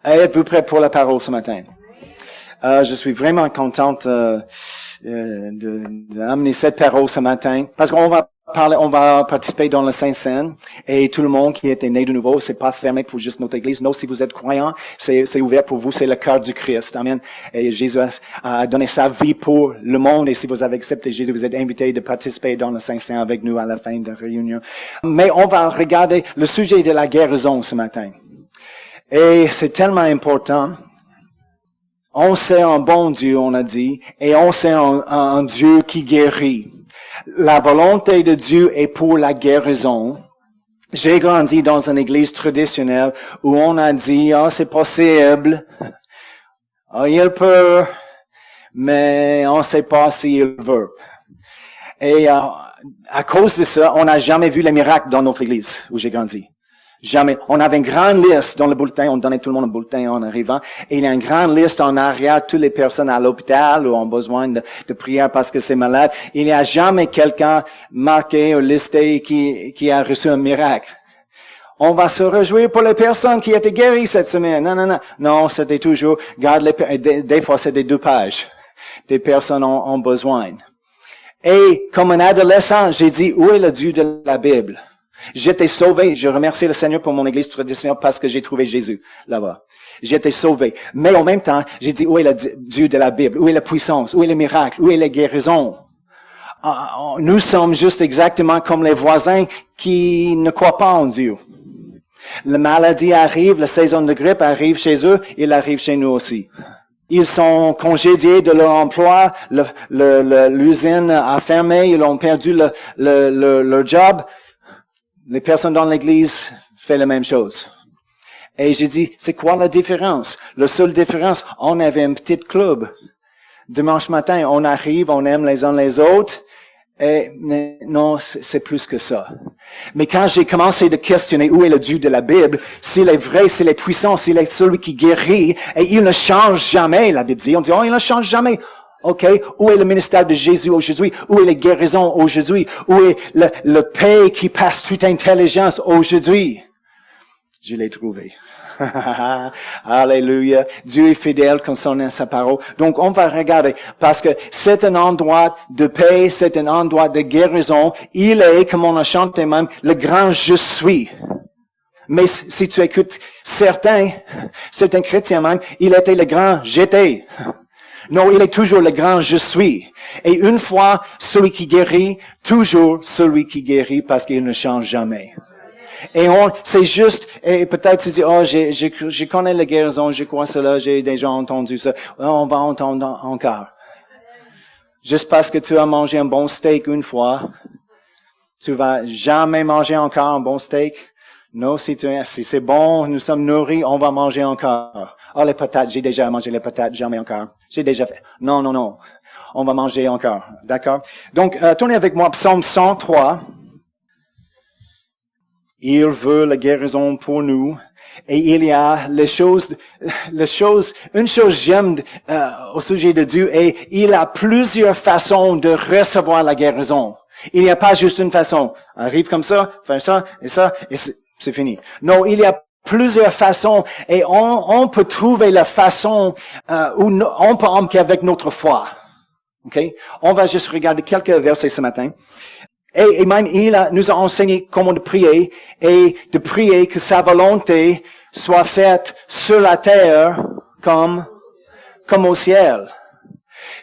Êtes-vous prêts pour la parole ce matin? Je suis vraiment contente d'amener cette parole ce matin parce qu'on va participer dans le Saint-Seine et tout le monde qui était né de nouveau, c'est pas fermé pour juste notre église. Non, si vous êtes croyant, c'est ouvert pour vous, c'est le cœur du Christ. Amen. Et Jésus a donné sa vie pour le monde et si vous avez accepté Jésus, vous êtes invité de participer dans le Saint-Seine avec nous à la fin de la réunion. Mais on va regarder le sujet de la guérison ce matin. Et c'est tellement important. On sait un bon Dieu, on a dit, et on sait un Dieu qui guérit. La volonté de Dieu est pour la guérison. J'ai grandi dans une église traditionnelle où on a dit, c'est possible, il peut, mais on ne sait pas s'il veut. Et à cause de ça, on n'a jamais vu les miracles dans notre église où j'ai grandi. Jamais. On avait une grande liste dans le bulletin, on donnait tout le monde un bulletin en arrivant, et il y a une grande liste en arrière, toutes les personnes à l'hôpital ou ont besoin de prière parce que c'est malade. Il n'y a jamais quelqu'un marqué ou listé qui a reçu un miracle. On va se réjouir pour les personnes qui étaient guéries cette semaine. Non. Non, c'était toujours, des fois c'était 2 pages. Des personnes ont besoin. Et comme un adolescent, j'ai dit, où est le Dieu de la Bible? J'étais sauvé. Je remercie le Seigneur pour mon église traditionnelle parce que j'ai trouvé Jésus là-bas. J'étais sauvé. Mais en même temps, j'ai dit, où est le Dieu de la Bible? Où est la puissance? Où est le miracle? Où est la guérison? Nous sommes juste exactement comme les voisins qui ne croient pas en Dieu. La maladie arrive, la saison de grippe arrive chez eux, il arrive chez nous aussi. Ils sont congédiés de leur emploi, l'usine a fermé, ils ont perdu leur job. Les personnes dans l'église font la même chose. Et j'ai dit, c'est quoi la différence? La seule différence, on avait un petit club. Dimanche matin, on arrive, on aime les uns les autres. Et non, c'est plus que ça. Mais quand j'ai commencé de questionner où est le Dieu de la Bible, s'il est vrai, s'il est puissant, s'il est celui qui guérit, et il ne change jamais, la Bible dit. On dit, il ne change jamais. OK, où est le ministère de Jésus aujourd'hui? Où est la guérison aujourd'hui? Où est le paix qui passe toute intelligence aujourd'hui? Je l'ai trouvé. Alléluia. Dieu est fidèle concernant sa parole. Donc, on va regarder parce que c'est un endroit de paix, c'est un endroit de guérison. Il est, comme on a chanté même, le grand je suis. Mais si tu écoutes certains chrétiens même, il était le grand j'étais. Non, il est toujours le grand je suis. Et une fois, celui qui guérit, toujours celui qui guérit parce qu'il ne change jamais. Et c'est juste, et peut-être tu dis, je connais la guérison, je crois cela, j'ai déjà entendu ça. On va entendre encore. Juste parce que tu as mangé un bon steak une fois, tu vas jamais manger encore un bon steak. Non, si c'est bon, nous sommes nourris, on va manger encore. Les patates, j'ai déjà mangé les patates, jamais encore. J'ai déjà fait. Non. On va manger encore. D'accord? Donc, tournez avec moi, Psaume 103. Il veut la guérison pour nous. Et il y a une chose j'aime au sujet de Dieu, et il a plusieurs façons de recevoir la guérison. Il n'y a pas juste une façon. Arrive comme ça, fais ça, et c'est fini. Non, il y a plusieurs façons, et on peut trouver la façon où on peut emmener avec notre foi. Okay? On va juste regarder quelques versets ce matin. Et même il nous a enseigné comment de prier, et de prier que sa volonté soit faite sur la terre comme au ciel.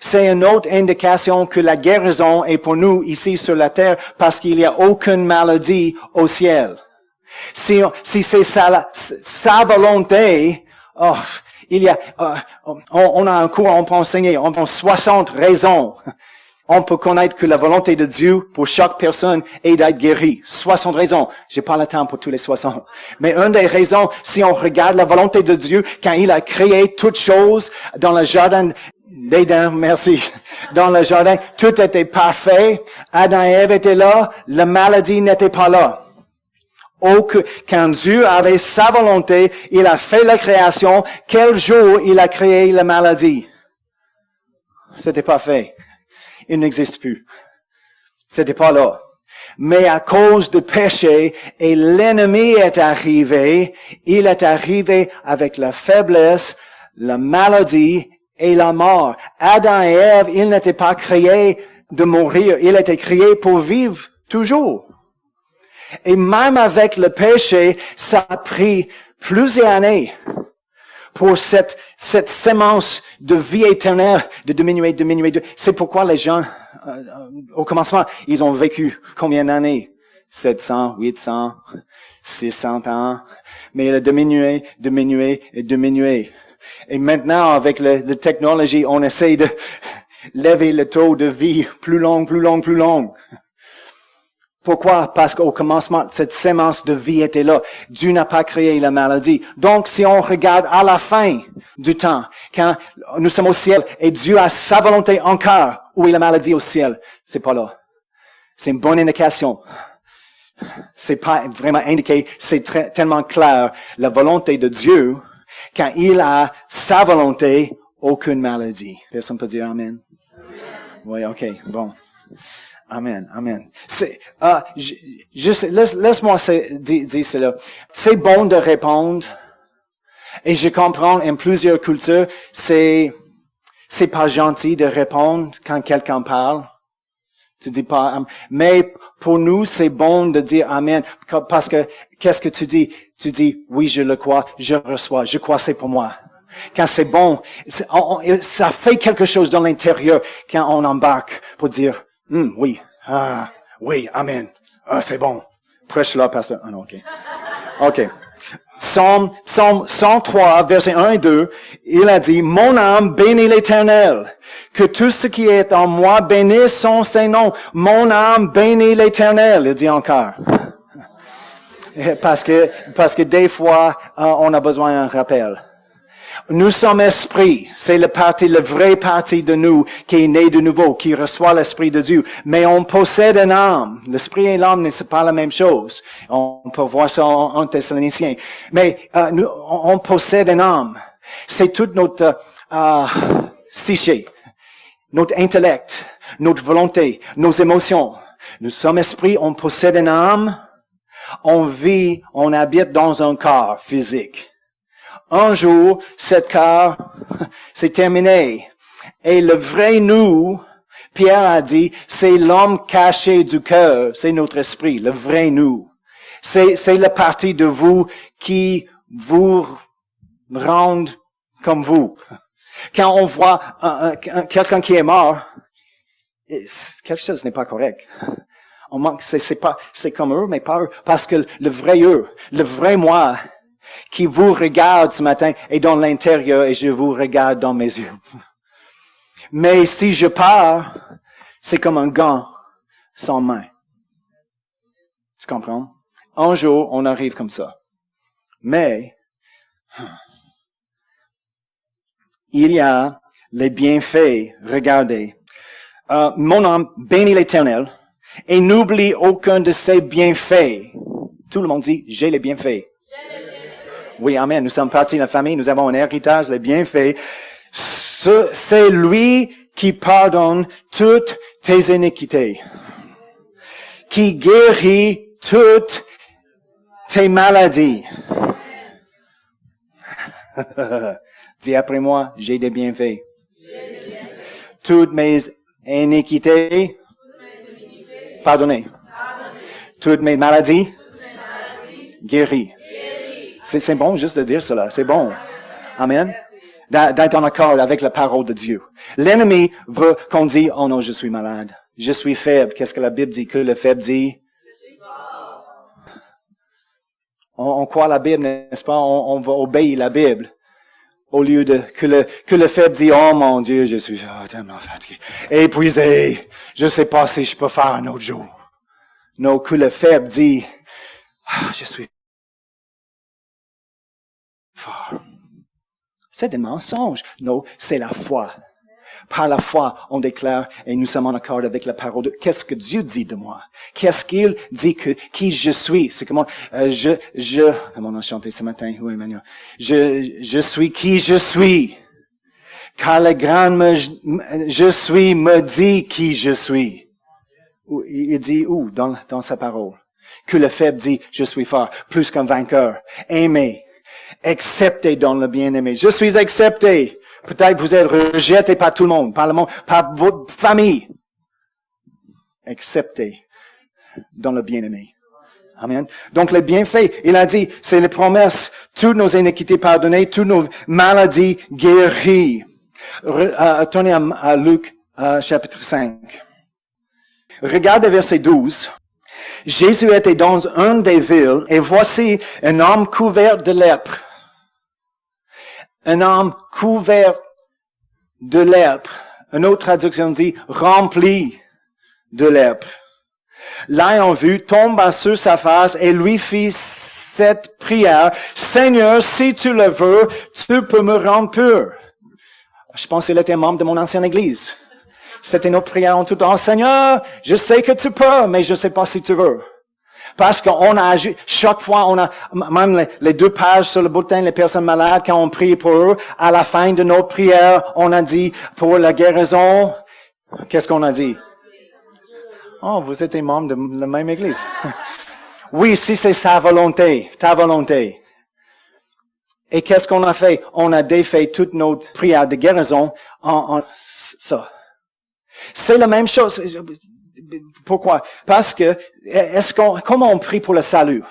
C'est une autre indication que la guérison est pour nous ici sur la terre parce qu'il n'y a aucune maladie au ciel. Si c'est sa volonté, il y a, on a un cours, on peut enseigner, on a 60 raisons. On peut connaître que la volonté de Dieu pour chaque personne est d'être guérie. 60 raisons. J'ai pas le temps pour tous les 60. Mais une des raisons, si on regarde la volonté de Dieu, quand il a créé toutes choses dans le jardin d'Éden, merci. Dans le jardin, tout était parfait. Adam et Ève étaient là. La maladie n'était pas là. Quand Dieu avait sa volonté, il a fait la création. Quel jour il a créé la maladie? C'était pas fait. Il n'existe plus. C'était pas là. Mais à cause du péché, et l'ennemi est arrivé, il est arrivé avec la faiblesse, la maladie et la mort. Adam et Ève, ils n'étaient pas créés de mourir, ils étaient créés pour vivre toujours. Et même avec le péché, ça a pris plusieurs années pour cette sémence de vie éternelle de diminuer. C'est pourquoi les gens, au commencement, ils ont vécu combien d'années? 700, 800, 600 ans. Mais il a diminué. Et maintenant, avec la technologie, on essaie de lever le taux de vie plus long. Pourquoi? Parce qu'au commencement, cette sémence de vie était là. Dieu n'a pas créé la maladie. Donc, si on regarde à la fin du temps, quand nous sommes au ciel et Dieu a sa volonté encore, où est la maladie au ciel? C'est pas là. C'est une bonne indication. C'est pas vraiment indiqué, c'est tellement clair. La volonté de Dieu, quand il a sa volonté, aucune maladie. Personne peut dire Amen? Oui, ok, bon. Amen. Laisse-moi dire cela. C'est bon de répondre. Et je comprends, en plusieurs cultures, c'est pas gentil de répondre quand quelqu'un parle. Tu dis pas, mais pour nous, c'est bon de dire Amen. Parce que, qu'est-ce que tu dis? Tu dis, oui, je le crois, je reçois, je crois c'est pour moi. Quand c'est bon, ça fait quelque chose dans l'intérieur quand on embarque pour dire, oui, Amen. C'est bon. Prêche-là, pasteur. Ah non, ok. Ok. Psaume 103, versets 1 et 2, il a dit, mon âme bénit l'Éternel. Que tout ce qui est en moi bénisse son Saint-Nom. Mon âme bénit l'Éternel. Il dit encore. Parce que des fois, on a besoin d'un rappel. Nous sommes esprits. C'est le vrai partie de nous qui est né de nouveau, qui reçoit l'Esprit de Dieu. Mais on possède une âme. L'Esprit et l'âme, c'est pas la même chose. On peut voir ça en Thessaloniciens. Mais on possède une âme. C'est toute notre psyché, notre intellect, notre volonté, nos émotions. Nous sommes esprits, on possède une âme. On vit, on habite dans un corps physique. Un jour, cet corps, c'est terminé. Et le vrai nous, Pierre a dit, c'est l'homme caché du cœur, c'est notre esprit, le vrai nous. C'est la partie de vous qui vous rend comme vous. Quand on voit quelqu'un qui est mort, quelque chose n'est pas correct. On manque, c'est comme eux, mais pas eux. Parce que le vrai moi, qui vous regarde ce matin, est dans l'intérieur et je vous regarde dans mes yeux. Mais si je pars, c'est comme un gant sans main. Tu comprends? Un jour, on arrive comme ça. Mais, il y a les bienfaits. Regardez. Mon âme bénit l'Éternel et n'oublie aucun de ses bienfaits. Tout le monde dit, j'ai les bienfaits. Oui, amen. Nous sommes partis de la famille, nous avons un héritage, les bienfaits. C'est lui qui pardonne toutes tes iniquités, qui guérit toutes tes maladies. Dis après moi, j'ai des bienfaits. Toutes mes iniquités, pardonnées. Toutes mes maladies, guéries. C'est bon juste de dire cela. C'est bon. Amen. D'être en accord avec la parole de Dieu. L'ennemi veut qu'on dise, oh non, je suis malade. Je suis faible. Qu'est-ce que la Bible dit? Que le faible dit? On croit la Bible, n'est-ce pas? On va obéir la Bible. Au lieu de, que le faible dit, oh mon Dieu, je suis tellement fatigué. Épuisé. Je sais pas si je peux faire un autre jour. Non, que le faible dit, je suis fort. C'est un mensonge. Non, c'est la foi. Par la foi, on déclare et nous sommes en accord avec la parole de qu'est-ce que Dieu dit de moi? Qu'est-ce qu'il dit qui je suis? C'est comment, comment on a chanté ce matin? Oui, Emmanuel. Je suis qui je suis. Car le grand je suis me dit qui je suis. Il dit où dans sa parole? Que le faible dit, je suis fort, plus qu'un vainqueur. Aimé, accepté dans le bien-aimé. Je suis accepté. Peut-être vous êtes rejeté par tout le monde, par votre famille. Accepté dans le bien-aimé. Amen. Donc, les bienfaits, il a dit, c'est les promesses, toutes nos iniquités pardonnées, toutes nos maladies guéries. Tournez à Luc, chapitre 5. Regardez verset 12. Jésus était dans une des villes, et voici un homme couvert de lèpre. Un homme couvert de lèpre. Une autre traduction dit, rempli de lèpre. L'ayant vu, tomba sur sa face et lui fit cette prière. Seigneur, si tu le veux, tu peux me rendre pur. Je pense qu'il était membre de mon ancienne église. C'était notre prière en tout temps. Seigneur, je sais que tu peux, mais je ne sais pas si tu veux. Parce qu'on a agi, chaque fois, on a, même les 2 pages sur le bulletin, les personnes malades, quand on prie pour eux, à la fin de notre prière, on a dit, pour la guérison, qu'est-ce qu'on a dit? Oh, vous êtes membre de la même église. Oui, si c'est sa volonté, ta volonté. Et qu'est-ce qu'on a fait? On a défait toute notre prière de guérison en ça. C'est la même chose. Pourquoi? Parce que, comment on prie pour le salut?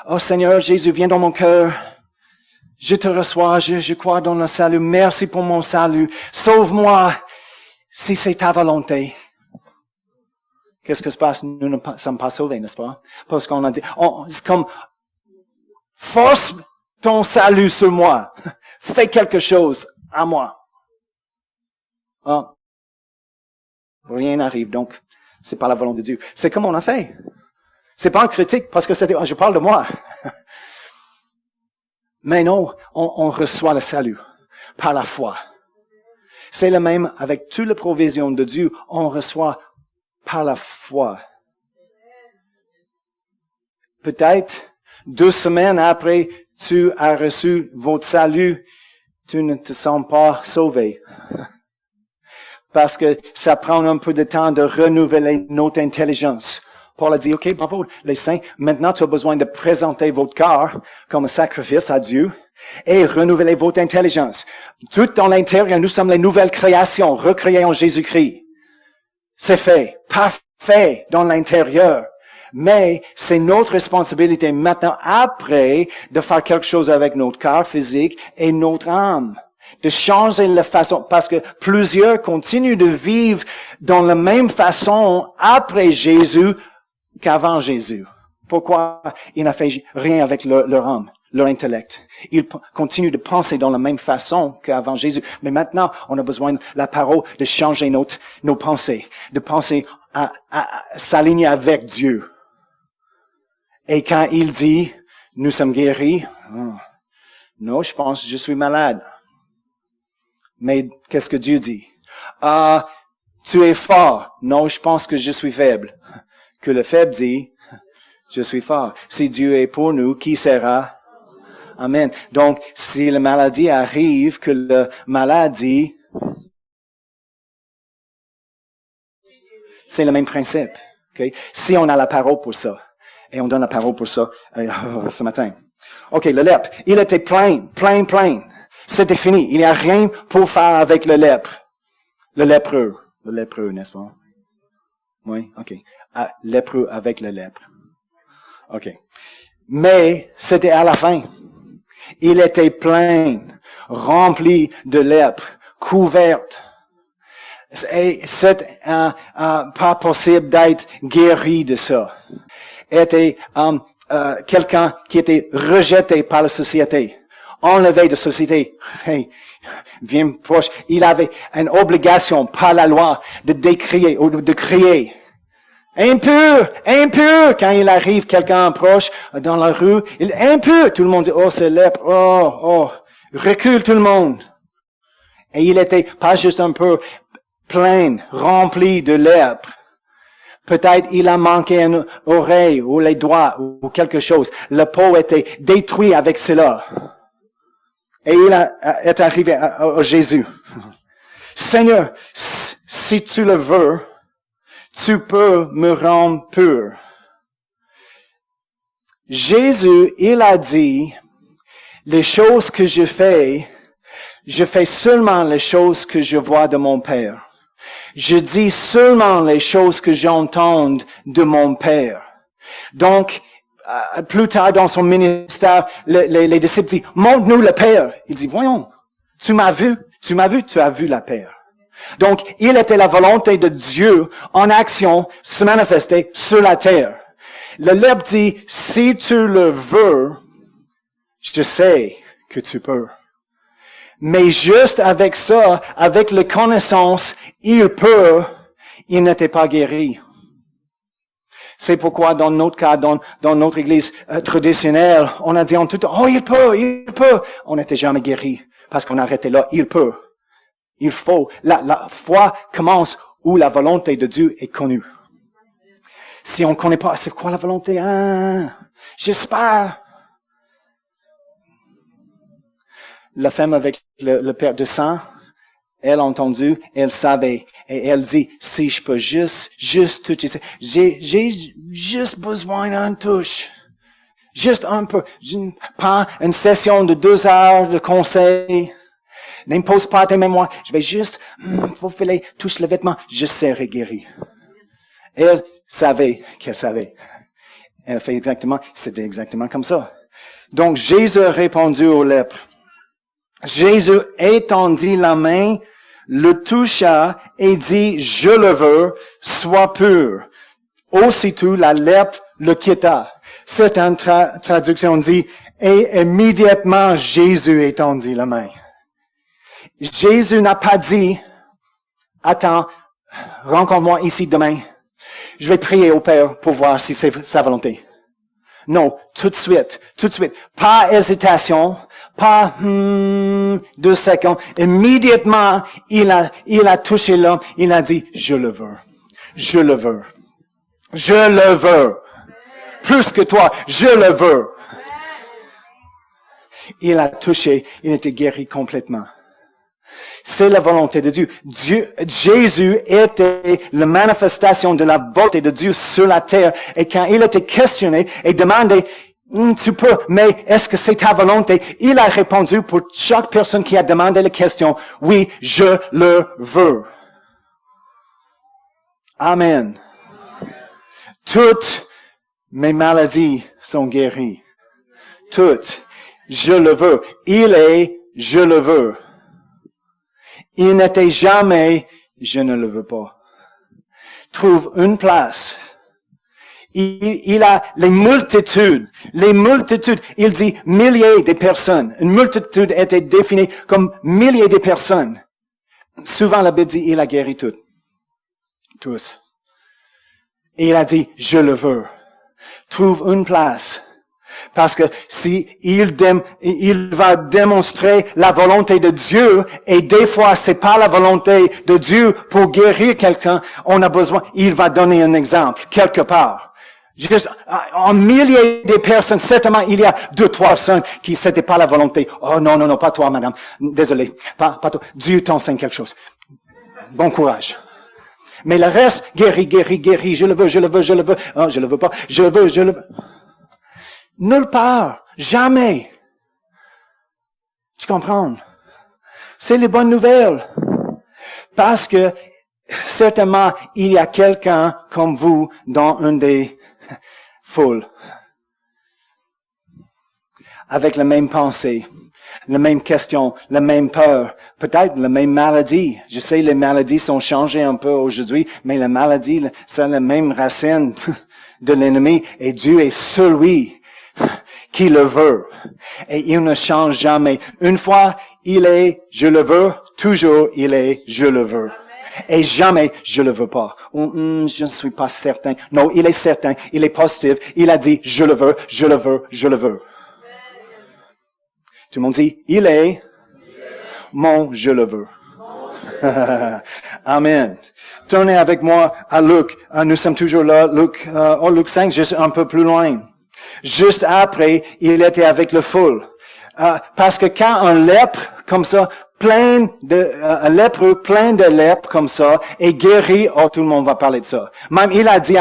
Oh Seigneur, Jésus, viens dans mon cœur. Je te reçois, je crois dans le salut. Merci pour mon salut. Sauve-moi si c'est ta volonté. Qu'est-ce que se passe? Nous ne sommes pas sauvés, n'est-ce pas? Parce qu'on a dit, c'est comme, force ton salut sur moi. Fais quelque chose à moi. Oh. Rien n'arrive, donc, c'est pas la volonté de Dieu. C'est comme on a fait. C'est pas une critique, parce que je parle de moi. Mais non, on reçoit le salut par la foi. C'est le même avec toute la provision de Dieu, on reçoit par la foi. Peut-être 2 semaines après tu as reçu votre salut, tu ne te sens pas sauvé. Parce que ça prend un peu de temps de renouveler notre intelligence. Paul a dit, OK, bravo, les saints, maintenant tu as besoin de présenter votre corps comme un sacrifice à Dieu et renouveler votre intelligence. Tout dans l'intérieur, nous sommes les nouvelles créations, recréées en Jésus-Christ. C'est fait, parfait dans l'intérieur. Mais c'est notre responsabilité maintenant, après, de faire quelque chose avec notre corps physique et notre âme. De changer la façon, parce que plusieurs continuent de vivre dans la même façon après Jésus qu'avant Jésus. Pourquoi? Ils n'ont fait rien avec leur âme, leur intellect. Ils continuent de penser dans la même façon qu'avant Jésus. Mais maintenant, on a besoin de la parole de changer nos pensées, de penser à s'aligner avec Dieu. Et quand il dit, nous sommes guéris, non, je pense que je suis malade. Mais qu'est-ce que Dieu dit? Tu es fort. Non, je pense que je suis faible. Que le faible dit, je suis fort. Si Dieu est pour nous, qui sera? Amen. Donc, si la maladie arrive, que le malade dit, c'est le même principe. Okay? Si on a la parole pour ça, et on donne la parole pour ça ce matin. OK, le lèpre, il était plein. C'était fini. Il n'y a rien pour faire avec le lèpre. Le lépreux, n'est-ce pas? Oui, OK. Lépreux avec le lèpre. OK. Mais c'était à la fin. Il était plein, rempli de lèpre, couverte. Et c'est pas possible d'être guéri de ça. Était quelqu'un qui était rejeté par la société. Enlevé de société. Hey, viens proche. Il avait une obligation par la loi de décrier ou de crier. Impur! Quand il arrive quelqu'un proche dans la rue, il est impur. Tout le monde dit, oh, c'est lèpre. Oh. Recule tout le monde. Et il était pas juste un peu plein, rempli de lèpre. Peut-être il a manqué une oreille ou les doigts ou quelque chose. La peau était détruite avec cela. Et il est arrivé à Jésus. Seigneur, si tu le veux, tu peux me rendre pur. Jésus, il a dit, les choses que je fais seulement les choses que je vois de mon Père. Je dis seulement les choses que j'entends de mon Père. Donc, plus tard dans son ministère, les disciples disent, montre-nous le Père. Il dit, voyons, tu m'as vu, tu as vu la Père. Donc, il était la volonté de Dieu en action se manifester sur la terre. Le lèpre dit, si tu le veux, je sais que tu peux. Mais juste avec ça, avec la connaissance, il n'était pas guéri. C'est pourquoi dans notre cas, dans notre église traditionnelle, on a dit en tout temps, oh, il peut. On n'était jamais guéri parce qu'on arrêtait là, il peut. Il faut. La foi commence où la volonté de Dieu est connue. Si on ne connaît pas, c'est quoi la volonté? J'espère. La femme avec le père de sang, elle a entendu, elle savait. Et elle dit, si je peux juste toucher, j'ai juste besoin d'un touche. Juste un peu. Pas une session de 2 heures de conseil. N'impose pas tes mémoires. Je vais juste, faufiler, touche le vêtement. Je serai guéri. Elle savait qu'elle savait. Elle a fait c'était exactement comme ça. Donc, Jésus a répondu au lèpre. Jésus étendit la main, le toucha et dit, je le veux, sois pur. Aussitôt, la lèpre le quitta. Certaines traductions disent, et immédiatement, Jésus étendit la main. Jésus n'a pas dit, attends, rencontre-moi ici demain. Je vais prier au Père pour voir si c'est sa volonté. Non, tout de suite. Pas hésitation, pas 2 secondes. Immédiatement, il a touché l'homme, il a dit, je le veux. Plus que toi, je le veux. Il a touché, il était guéri complètement. C'est la volonté de Dieu. Jésus était la manifestation de la volonté de Dieu sur la terre. Et quand il était questionné et demandé, tu peux, mais est-ce que c'est ta volonté? Il a répondu pour chaque personne qui a demandé la question, oui, je le veux. Amen. Toutes mes maladies sont guéries. Toutes. Je le veux. Il est, je le veux. Il n'était jamais, je ne le veux pas. Trouve une place. Il a les multitudes. Il dit milliers de personnes. Une multitude était définie comme milliers de personnes. Souvent, la Bible dit, il a guéri toutes. Tous. Et il a dit, je le veux. Trouve une place. Parce que si il va démontrer la volonté de Dieu, et des fois c'est pas la volonté de Dieu pour guérir quelqu'un, on a besoin, il va donner un exemple, quelque part. Juste, en milliers de personnes, certainement, il y a 2-3 personnes qui c'était pas la volonté. Oh non, pas toi, madame. Désolé. Pas toi. Dieu t'enseigne quelque chose. Bon courage. Mais le reste, guéri. Je le veux. Oh, je le veux pas. Je le veux. Nulle part. Jamais. Tu comprends? C'est les bonnes nouvelles. Parce que, certainement, il y a quelqu'un comme vous dans une des foules. Avec la même pensée, la même question, la même peur, peut-être la même maladie. Je sais, les maladies sont changées un peu aujourd'hui, mais la maladie, c'est la même racine de l'ennemi, et Dieu est celui qui le veut. Et il ne change jamais. Une fois, il est, je le veux, toujours, il est, je le veux. Et jamais, je le veux pas. Je ne suis pas certain. Non, il est certain, il est positif, il a dit, je le veux. Tout le monde dit, il est mon je le veux. Amen. Tournez avec moi à Luc. Nous sommes toujours là, Luc 5, juste un peu plus loin. Juste après, il était avec la foule. Parce que quand un lèpre, comme ça, lépreux plein de lèpre comme ça, et guéri, oh, tout le monde va parler de ça. Même il a dit,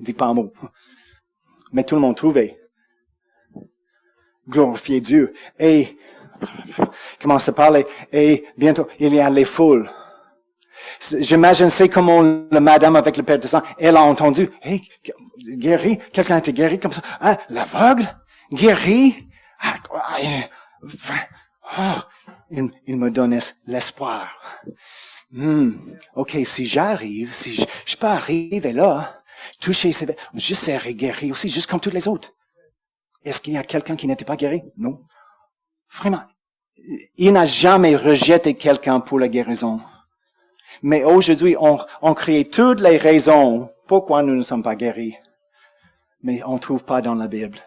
dis pas un mot. Mais tout le monde trouvait. Glorifier Dieu. Et, commence à parler, et bientôt, il y a les foules. J'imagine, c'est comment la madame avec le père de sang, elle a entendu, hey, guéri, quelqu'un a été guéri comme ça. Ah, l'aveugle, guéri. Il me donnait l'espoir. OK, si j'arrive, si je peux arriver là, toucher ses vêtements, je serai guéri aussi, juste comme tous les autres. Est-ce qu'il y a quelqu'un qui n'était pas guéri? Non. Vraiment. Il n'a jamais rejeté quelqu'un pour la guérison. Mais aujourd'hui, on crée toutes les raisons pourquoi nous ne sommes pas guéris. Mais on ne trouve pas dans la Bible.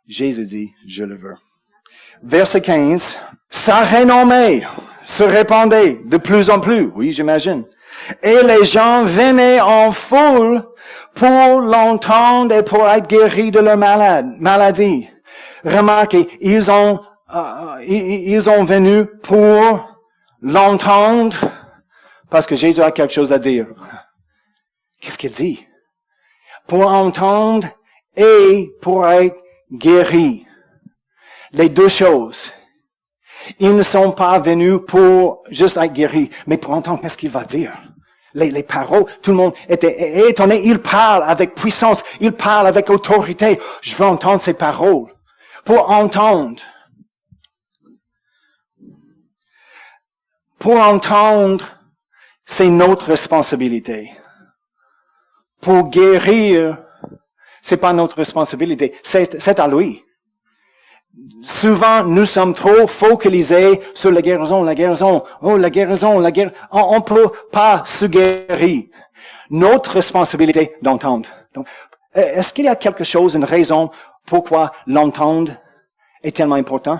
Jésus dit, je le veux. Verset 15. Sa renommée se répandait de plus en plus. Oui, j'imagine. Et les gens venaient en foule pour l'entendre et pour être guéris de leur maladie. Remarquez, ils ont venu pour l'entendre parce que Jésus a quelque chose à dire. Qu'est-ce qu'il dit? Pour entendre et pour être guéris. Les deux choses. Ils ne sont pas venus pour juste être guéris, mais pour entendre qu'est-ce qu'il va dire. Les paroles, tout le monde était étonné. Il parle avec puissance, il parle avec autorité. Je veux entendre ces paroles. Pour entendre. Pour entendre, c'est notre responsabilité. Pour guérir, c'est pas notre responsabilité, c'est à lui. Souvent, nous sommes trop focalisés sur la guérison. Oh, la guérison. On ne peut pas se guérir. Notre responsabilité d'entendre. Donc, est-ce qu'il y a quelque chose, une raison pourquoi l'entendre est tellement important?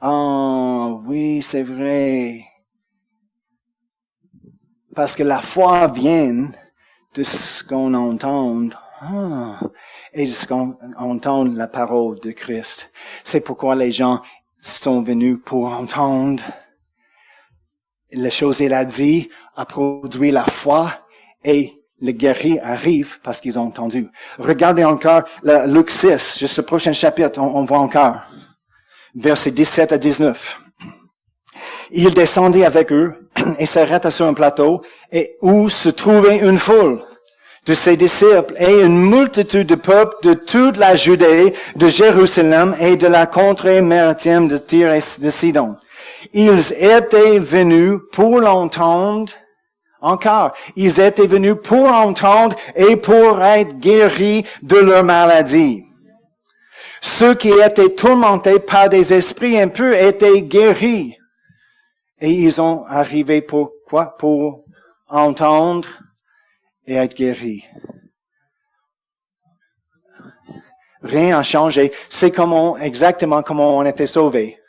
Ah, oui, c'est vrai. Parce que la foi vient de ce qu'on entend. Et de ce qu'on entend la parole de Christ. C'est pourquoi les gens sont venus pour entendre. Les choses qu'il a dit a produit la foi et le guéri arrive parce qu'ils ont entendu. Regardez encore Luc 6, juste le prochain chapitre, on voit encore. Versets 17 à 19. Il descendit avec eux et s'arrêta sur un plateau et où se trouvait une foule de ses disciples et une multitude de peuple de toute la Judée, de Jérusalem et de la contrée maritime de Tyr et de Sidon. Ils étaient venus pour l'entendre. Encore, ils étaient venus pour entendre et pour être guéris de leur maladie. Ceux qui étaient tourmentés par des esprits impurs étaient guéris. Et ils ont arrivé pour quoi? Pour entendre et être guéris. Rien n'a changé. C'est exactement comment on était sauvés.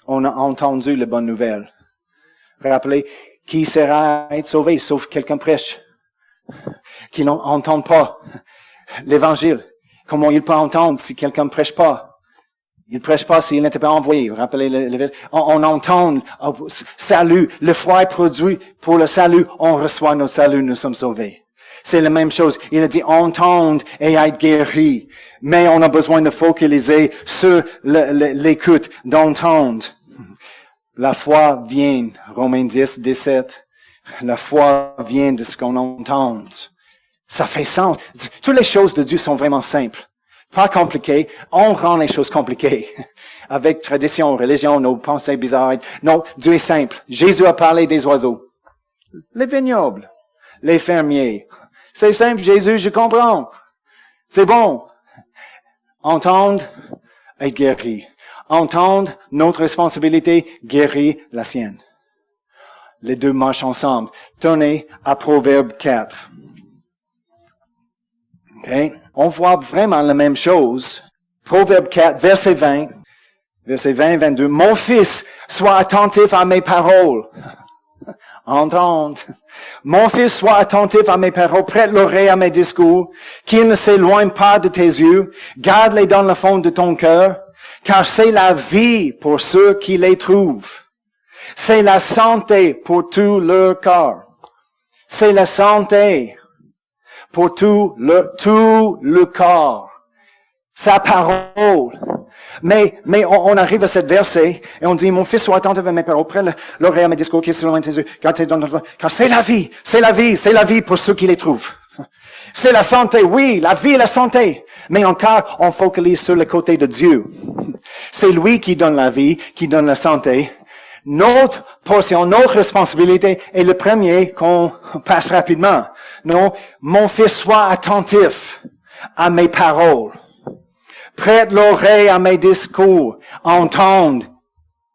On a entendu la bonne nouvelle. Rappelez, qui sera être sauvé sauf quelqu'un prêche, qui n'entend pas l'évangile. Comment il peut entendre si quelqu'un ne prêche pas? Il ne prêche pas s'il n'était pas envoyé. Rappelez, on entend salut. Le foi est produit pour le salut. On reçoit notre salut. Nous sommes sauvés. C'est la même chose. Il a dit entendre et être guéri. Mais on a besoin de focaliser sur l'écoute, d'entendre. La foi vient, Romains 10, 17. La foi vient de ce qu'on entend. Ça fait sens. Toutes les choses de Dieu sont vraiment simples. Pas compliquées. On rend les choses compliquées. Avec tradition, religion, nos pensées bizarres. Non, Dieu est simple. Jésus a parlé des oiseaux. Les vignobles. Les fermiers. C'est simple, Jésus, je comprends. C'est bon. Entendre, être guéri. Entendre notre responsabilité, guérir la sienne. Les deux marchent ensemble. Tournez à Proverbe 4. Okay? On voit vraiment la même chose. Proverbe 4, verset 20. Verset 20, 22. Mon fils, sois attentif à mes paroles. Entendre. Mon fils, sois attentif à mes paroles, prête l'oreille à mes discours, qu'ils ne s'éloignent pas de tes yeux, garde-les dans le fond de ton cœur, car c'est la vie pour ceux qui les trouvent. C'est la santé pour tout leur corps. C'est la santé pour tout le corps. Sa parole. Mais on arrive à cette verset et on dit, mon fils, sois attentif à mes paroles, près l'oreille à mes discours qui sont loin de tes yeux, car c'est la vie pour ceux qui les trouvent. C'est la santé, oui, la vie et la santé. Mais encore, on focalise sur le côté de Dieu. C'est lui qui donne la vie, qui donne la santé. Notre portion, notre responsabilité est le premier qu'on passe rapidement. Non, mon fils, sois attentif à mes paroles. Prête l'oreille à mes discours, entendre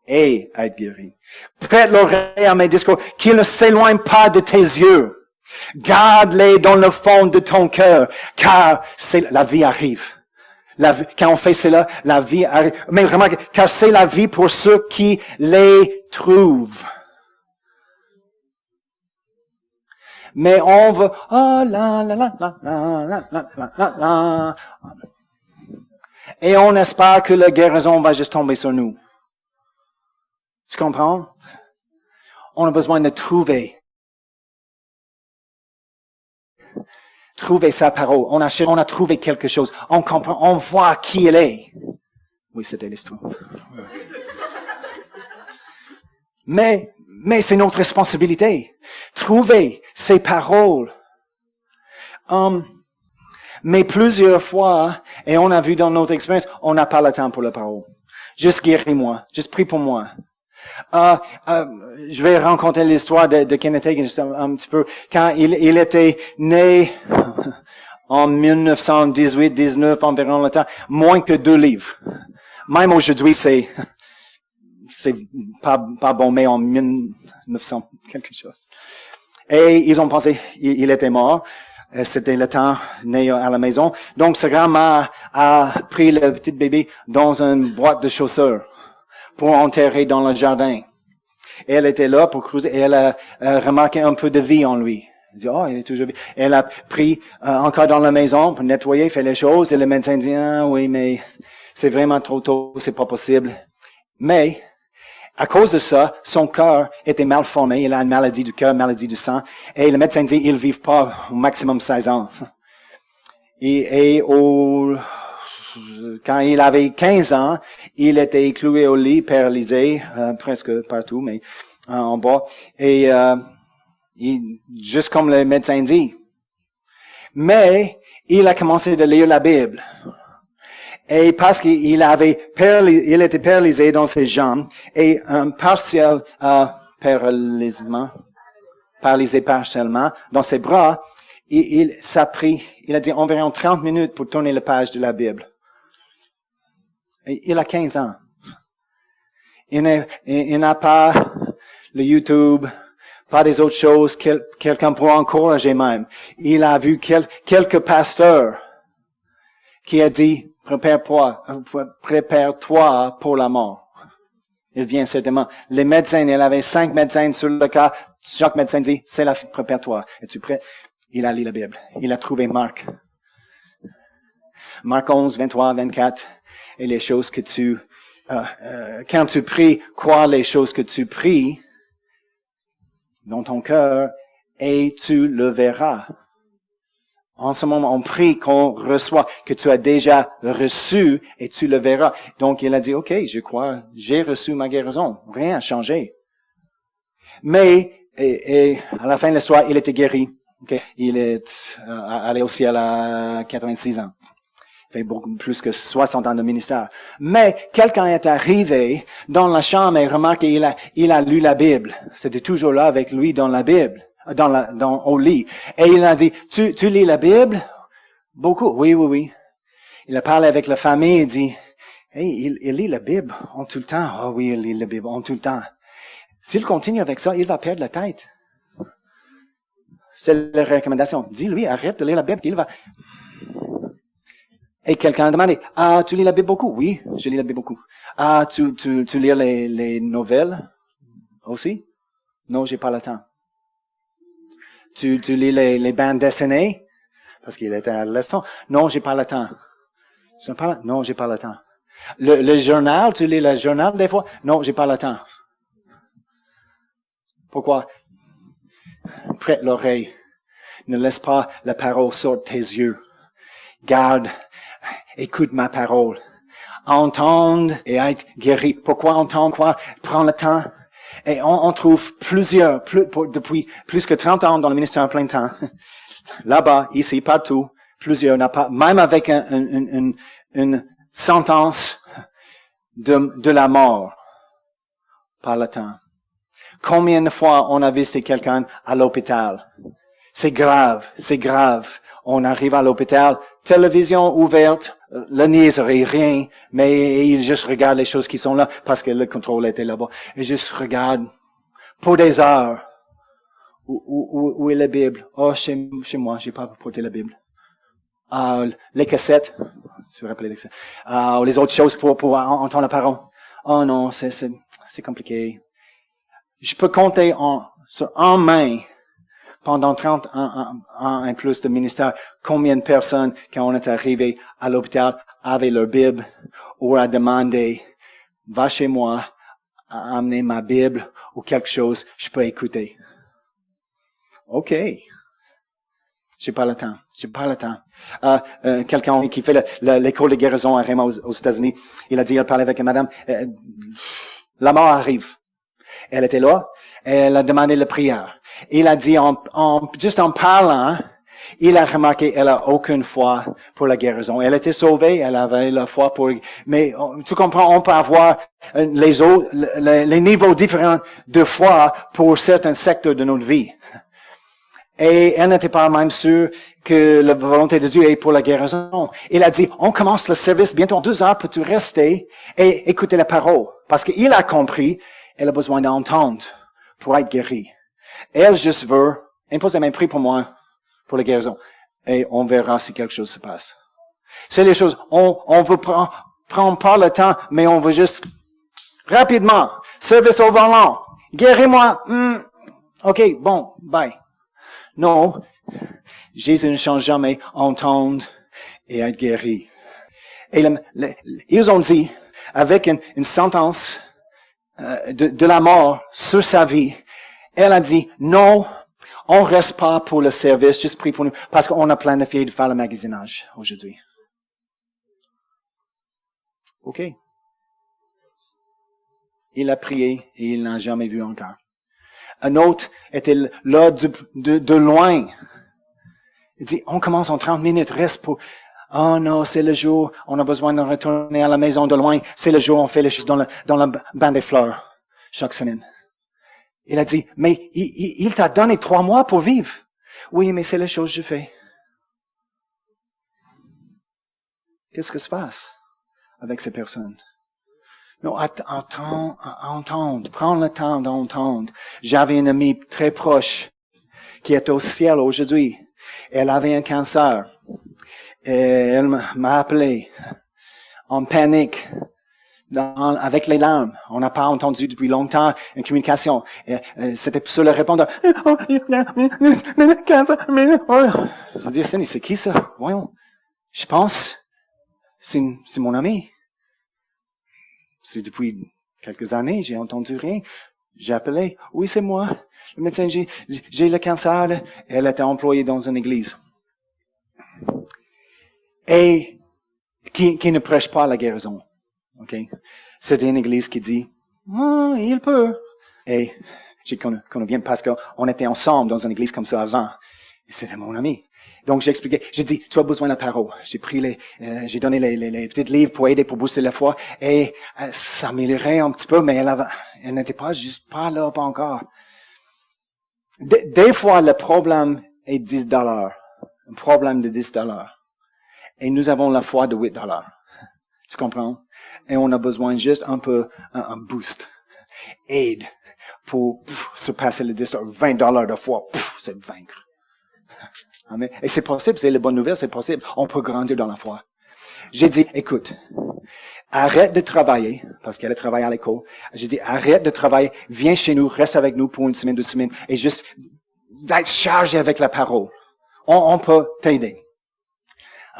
et être guéri. Prête l'oreille à mes discours, qu'ils ne s'éloignent pas de tes yeux. Garde-les dans le fond de ton cœur, car la vie arrive. Quand on fait cela, la vie arrive. Mais remarquez, car c'est la vie pour ceux qui les trouvent. Mais on veut, oh la la la la la la la la la. Et on espère que la guérison va juste tomber sur nous. Tu comprends? On a besoin de trouver sa parole. On a trouvé quelque chose. On comprend, on voit qui elle est. Oui, c'était l'histoire. Mais c'est notre responsabilité. Trouver ses paroles. Mais plusieurs fois, et on a vu dans notre expérience, on n'a pas le temps pour la parole. Juste guéris-moi. Juste prie pour moi. Je vais raconter l'histoire de Kenneth Hagin juste un petit peu. Quand il était né en 1918-19 environ le temps, moins que 2 livres. Même aujourd'hui, c'est pas bon, mais en 1900 quelque chose. Et ils ont pensé, il était mort. C'était le temps né à la maison. Donc, sa grand-mère a pris le petit bébé dans une boîte de chaussures pour enterrer dans le jardin. Et elle était là pour creuser et elle a remarqué un peu de vie en lui. Elle dit, oh, il est toujours vie. Elle a pris encore dans la maison pour nettoyer, fait les choses et le médecin dit, ah oui, mais c'est vraiment trop tôt, c'est pas possible. Mais, à cause de ça, son cœur était mal formé. Il a une maladie du cœur, maladie du sang. Et le médecin dit, ils vivent pas au maximum 16 ans. Quand il avait 15 ans, il était cloué au lit, paralysé, presque partout, mais en bas. Et juste comme le médecin dit. Mais il a commencé de lire la Bible. Et parce qu'il il était paralysé dans ses jambes et un partiel paralysé partiellement dans ses bras, il a dit environ 30 minutes pour tourner la page de la Bible. Et il a 15 ans. Il n'a pas le YouTube, pas des autres choses, quelqu'un pour encourager même. Il a vu quelques pasteurs qui a dit, prépare-toi pour la mort. Il vient certainement. Les médecins, il avait 5 médecins sur le cas. Chaque médecin dit, prépare-toi. Es-tu prêt? Il a lu la Bible. Il a trouvé Marc. Marc 11, 23, 24. Et les choses que quand tu pries, crois les choses que tu pries dans ton cœur et tu le verras. En ce moment, on prie qu'on reçoit, que tu as déjà reçu et tu le verras. Donc, il a dit, OK, je crois, j'ai reçu ma guérison. Rien n'a changé. Mais, et à la fin de l'histoire, il était guéri. Okay? Il est allé au ciel à 86 ans. Il fait beaucoup plus que 60 ans de ministère. Mais, quelqu'un est arrivé dans la chambre et remarqué, il a lu la Bible. C'était toujours là avec lui dans la Bible. Au lit. Et il a dit, tu lis la Bible? Beaucoup. Oui. Il a parlé avec la famille, il dit, hey, il lit la Bible en tout le temps. Oh oui, il lit la Bible en tout le temps. S'il continue avec ça, il va perdre la tête. C'est la recommandation. Dis-lui, arrête de lire la Bible, qu'il va. Et quelqu'un a demandé, tu lis la Bible beaucoup? Oui, je lis la Bible beaucoup. Tu lis les nouvelles aussi? Non, j'ai pas le temps. Tu lis les bandes dessinées? Parce qu'il était adolescent. Non, j'ai pas le temps. Non, j'ai pas le temps. Le journal, tu lis le journal des fois? Non, j'ai pas le temps. Pourquoi? Prête l'oreille. Ne laisse pas la parole sortir de tes yeux. Garde, écoute ma parole. Entendre et être guéri. Pourquoi entendre quoi? Prends le temps. Et on trouve depuis plus que 30 ans dans le ministère en plein temps. Là-bas, ici, partout, plusieurs n'a pas, même avec une sentence de la mort par le temps. Combien de fois on a visité quelqu'un à l'hôpital? C'est grave. On arrive à l'hôpital, télévision ouverte, la niaiserie, rien, mais il juste regarde les choses qui sont là parce que le contrôle était là-bas. Et juste regarde pour des heures. Où est la Bible? Oh, chez moi, j'ai pas porté la Bible. Les cassettes, je me rappelle les cassettes. Les autres choses pour entendre la parole. Oh non, c'est compliqué. Je peux compter en main pendant 30 ans et plus de ministère, combien de personnes, quand on est arrivé à l'hôpital, avaient leur Bible ou a demandé, va chez moi, amener ma Bible ou quelque chose, je peux écouter. OK. J'ai pas le temps. Quelqu'un qui fait l'école de guérison à Raymond aux États-Unis, il parlait avec une madame, la mort arrive. Elle était là, elle a demandé la prière. Il a dit, juste en parlant, il a remarqué, elle a aucune foi pour la guérison. Elle était sauvée, elle avait la foi mais tu comprends, on peut avoir les niveaux différents de foi pour certains secteurs de notre vie. Et elle n'était pas même sûre que la volonté de Dieu est pour la guérison. Il a dit, on commence le service bientôt en 2 heures, peux-tu rester et écouter la parole? Parce qu'il a compris, elle a besoin d'entendre pour être guérie. Elle juste veut, impose la même prix pour moi, pour la guérison. Et on verra si quelque chose se passe. C'est les choses, on veut prendre pas le temps, mais on veut juste, rapidement, service au volant, guéris-moi, OK, bon, bye. Non, Jésus ne change jamais, entendre et être guéri. Et ils ont dit, avec une sentence de la mort sur sa vie, elle a dit, non, on reste pas pour le service, juste prie pour nous, parce qu'on a planifié de faire le magasinage aujourd'hui. OK. Il a prié et il n'a jamais vu encore. Un autre était là de loin. Il dit, on commence en 30 minutes, reste pour... Oh non, c'est le jour, on a besoin de retourner à la maison de loin. C'est le jour, on fait les choses dans le banc des fleurs, chaque semaine. Il a dit, mais il t'a donné 3 mois pour vivre. Oui, mais c'est la chose que je fais. Qu'est-ce que se passe avec ces personnes? Non, entendre, prendre le temps d'entendre. J'avais une amie très proche qui est au ciel aujourd'hui. Elle avait un cancer. Et elle m'a appelé en panique, avec les larmes. On n'a pas entendu depuis longtemps une communication. C'était sur le répondeur. Je dis, c'est qui ça? Voyons. Je pense, c'est mon ami. C'est depuis quelques années, j'ai entendu rien. J'ai appelé. Oui, c'est moi. Le médecin, j'ai le cancer. Elle était employée dans une église. Et qui ne prêche pas la guérison. OK? C'était une église qui dit, il peut. Et j'ai connu bien parce qu'on était ensemble dans une église comme ça avant. Et c'était mon ami. Donc, j'ai expliqué, j'ai dit, tu as besoin de la parole. J'ai pris j'ai donné les petits livres pour aider, pour booster la foi. Et ça améliorait un petit peu, mais elle n'était pas juste pas là, pas encore. Des fois, le problème est $10. Un problème de $10. Et nous avons la foi de $8. Tu comprends? Et on a besoin juste un peu, un boost. Aide pour surpasser le $10. $20 de foi, c'est vaincre. Amen. Et c'est possible, c'est la bonne nouvelle, c'est possible. On peut grandir dans la foi. J'ai dit, écoute, arrête de travailler, parce qu'elle a travaillé à l'école. J'ai dit, arrête de travailler, viens chez nous, reste avec nous pour 1 semaine, 2 semaines, et juste d'être chargé avec la parole. On peut t'aider.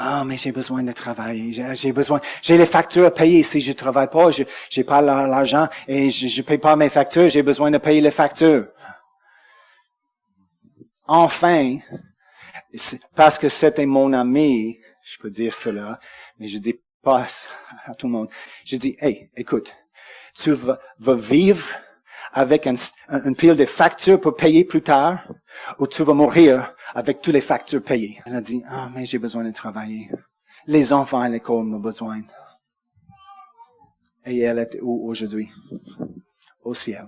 Ah, mais j'ai besoin de travailler. J'ai les factures à payer. Si je travaille pas, j'ai pas l'argent et je paye pas mes factures. J'ai besoin de payer les factures. Enfin, parce que c'était mon ami, je peux dire cela, mais je dis pas à tout le monde. Je dis, hey, écoute, tu vas vivre avec une pile de factures pour payer plus tard, ou tu vas mourir avec toutes les factures payées. Elle a dit, ah, mais j'ai besoin de travailler. Les enfants à l'école m'ont besoin. Et elle est où aujourd'hui? Au ciel.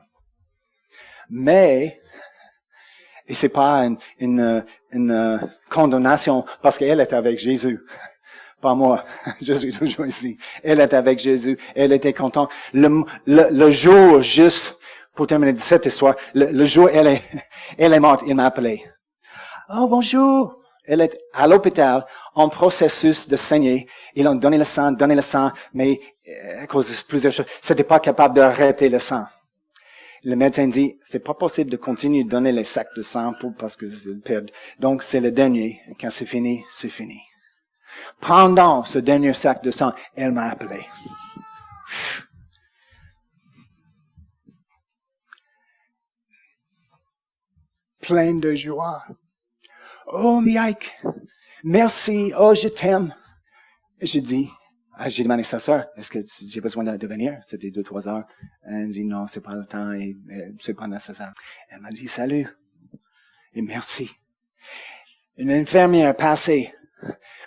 Mais, et c'est pas une condamnation, parce qu'elle est avec Jésus. Pas moi. Je suis toujours ici. Elle est avec Jésus. Elle était contente. Le jour juste, pour terminer cette histoire, le jour elle est morte, il m'a appelé. Oh, bonjour. Elle est à l'hôpital, en processus de saigner. Ils ont donné le sang, mais à cause de plusieurs choses, c'était pas capable d'arrêter le sang. Le médecin dit, c'est pas possible de continuer de donner les sacs de sang parce que c'est perdre. Donc, c'est le dernier. Quand c'est fini, c'est fini. Pendant ce dernier sac de sang, elle m'a appelé. Pleine de joie. Oh, Mike, merci. Oh, je t'aime. J'ai demandé à sa sœur, est-ce que j'ai besoin de venir? C'était 2-3 heures. Elle dit, non, c'est pas le temps et c'est pas nécessaire. Elle m'a dit, salut et merci. Une infirmière passée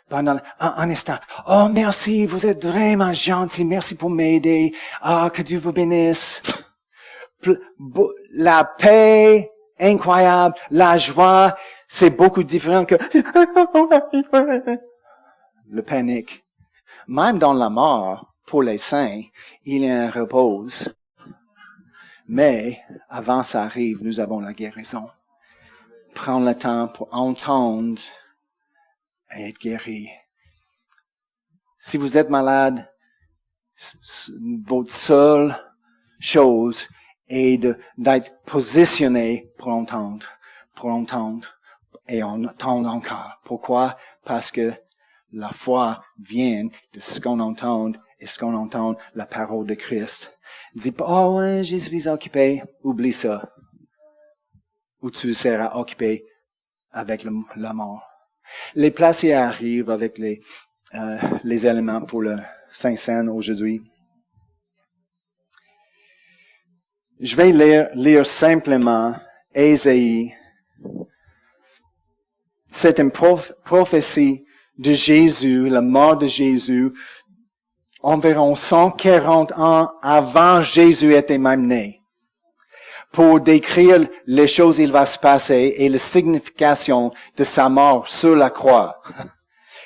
pendant un instant. Oh, merci, vous êtes vraiment gentil. Merci pour m'aider. Ah, que Dieu vous bénisse. La paix incroyable, la joie, c'est beaucoup différent que le panique. Même dans la mort, pour les saints, il y a un repos. Mais, avant ça arrive, nous avons la guérison. Prendre le temps pour entendre et être guéri. Si vous êtes malade, votre seule chose est d'être positionné pour entendre et entendre encore. Pourquoi? Parce que la foi vient de ce qu'on entend et ce qu'on entend, la parole de Christ. Dis pas, oh ouais, je suis occupé. Oublie ça. Ou tu seras occupé avec la mort. Les placiers arrivent avec les éléments pour le Saint-Seine aujourd'hui. Je vais lire simplement Ésaïe. C'est une prophétie de Jésus, la mort de Jésus, environ 140 ans avant Jésus était même né, pour décrire les choses qui vont se passer et la signification de sa mort sur la croix.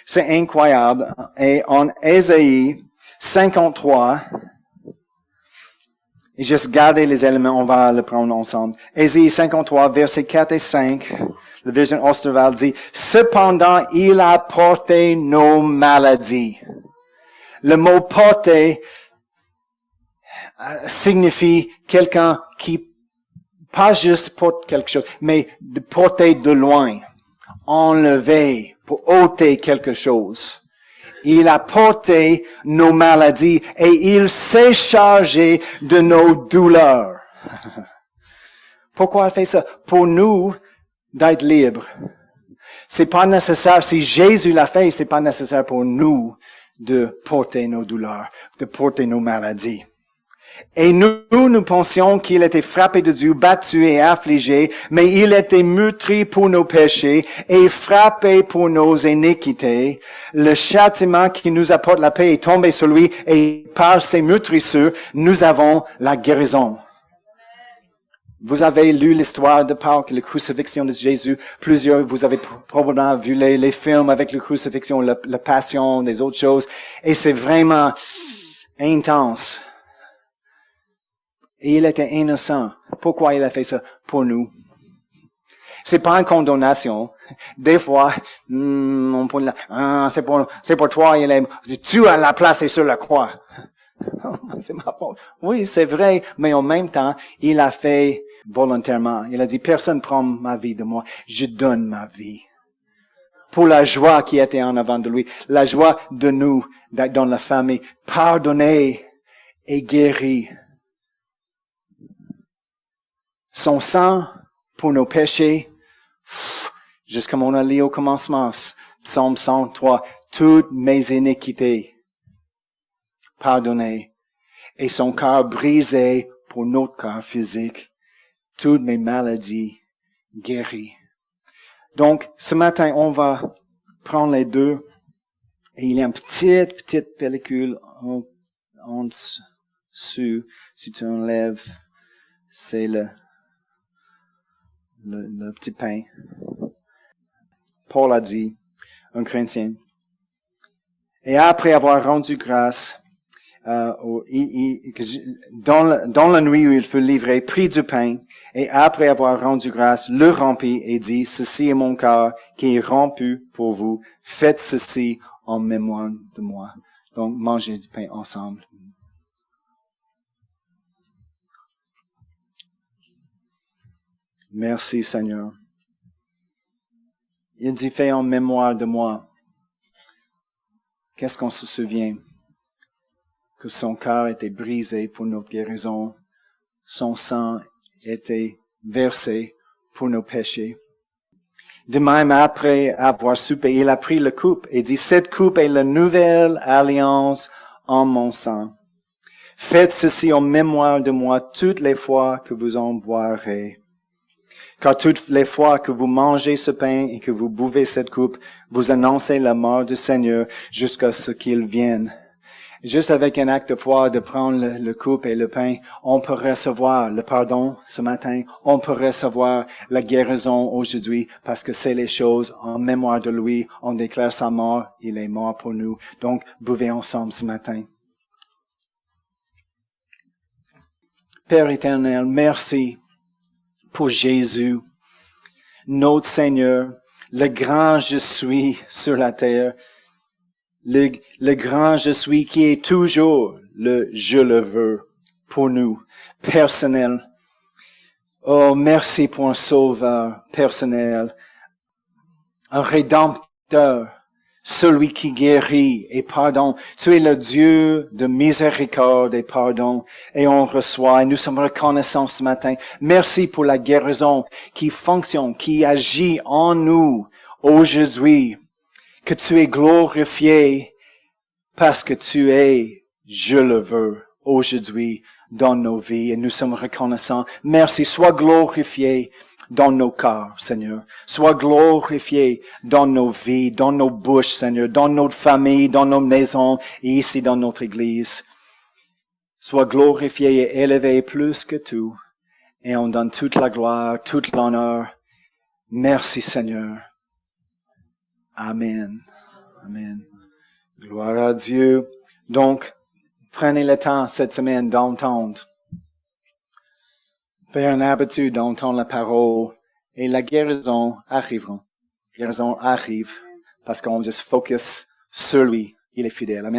C'est incroyable. Et en Ésaïe 53, et juste garder les éléments, on va le prendre ensemble. Ésaïe 53, versets 4 et 5. La version Osterwald dit, « Cependant, il a porté nos maladies. » Le mot « porter » signifie quelqu'un qui, pas juste porte quelque chose, mais de porter de loin, enlever, pour ôter quelque chose. Il a porté nos maladies et il s'est chargé de nos douleurs. Pourquoi il fait ça? Pour nous, d'être libres. C'est pas nécessaire, si Jésus l'a fait, c'est pas nécessaire pour nous de porter nos douleurs, de porter nos maladies. Et nous pensions qu'il était frappé de Dieu, battu et affligé, mais il était meurtri pour nos péchés et frappé pour nos iniquités. Le châtiment qui nous apporte la paix est tombé sur lui et par ses meurtrissures, nous avons la guérison. Vous avez lu l'histoire de Pâques, la crucifixion de Jésus. Plusieurs, vous avez probablement vu les films avec la crucifixion, la passion, des autres choses. Et c'est vraiment intense. Et il était innocent. Pourquoi il a fait ça? Pour nous. C'est pas une condamnation. Des fois, on peut c'est pour toi, tu as la place sur la croix. C'est ma faute. Oui, c'est vrai, mais en même temps, il a fait volontairement. Il a dit, personne prend ma vie de moi. Je donne ma vie. pour la joie qui était en avant de lui, la joie de nous, d'être dans la famille, pardonné et guéri. Son sang pour nos péchés, juste comme on a lu au commencement, Psaume 103, toutes mes iniquités pardonnées et son cœur brisé pour notre corps physique, toutes mes maladies guéries. Donc, ce matin, on va prendre les deux et il y a une petite pellicule en dessous. Si tu enlèves, c'est le petit pain. Paul a dit, un chrétien, et après avoir rendu grâce, dans la nuit où il fut livré, prit du pain, et après avoir rendu grâce, le rompit et dit, ceci est mon corps qui est rompu pour vous. Faites ceci en mémoire de moi. Donc, mangez du pain ensemble. Merci, Seigneur. Il dit, fais en mémoire de moi. Qu'est-ce qu'on se souvient? Que son cœur était brisé pour notre guérison. Son sang était versé pour nos péchés. De même, après avoir soupé, il a pris la coupe et dit, cette coupe est la nouvelle alliance en mon sang. Faites ceci en mémoire de moi toutes les fois que vous en boirez. Car toutes les fois que vous mangez ce pain et que vous buvez cette coupe, vous annoncez la mort du Seigneur jusqu'à ce qu'il vienne. Juste avec un acte de foi de prendre le coupe et le pain, on peut recevoir le pardon ce matin. On peut recevoir la guérison aujourd'hui parce que c'est les choses en mémoire de lui. On déclare sa mort. Il est mort pour nous. Donc, buvez ensemble ce matin. Père éternel, merci pour Jésus, notre Seigneur, le grand je suis sur la terre, le grand je suis qui est toujours le je le veux pour nous, personnel. Oh, merci pour un sauveur personnel, un rédempteur, celui qui guérit et pardonne. Tu es le Dieu de miséricorde et pardon. Et on reçoit, et nous sommes reconnaissants ce matin. Merci pour la guérison qui fonctionne, qui agit en nous aujourd'hui. Que tu es glorifié parce que tu es, je le veux, aujourd'hui dans nos vies. Et nous sommes reconnaissants. Merci, sois glorifié dans nos cœurs, Seigneur. Sois glorifié dans nos vies, dans nos bouches, Seigneur, dans notre famille, dans nos maisons et ici dans notre Église. Sois glorifié et élevé plus que tout. Et on donne toute la gloire, tout l'honneur. Merci, Seigneur. Amen. Amen. Gloire à Dieu. Donc, prenez le temps cette semaine d'entendre. Faire une habitude d'entendre la parole et la guérison arrivera. La guérison arrive parce qu'on juste focus sur lui. Il est fidèle. Amen.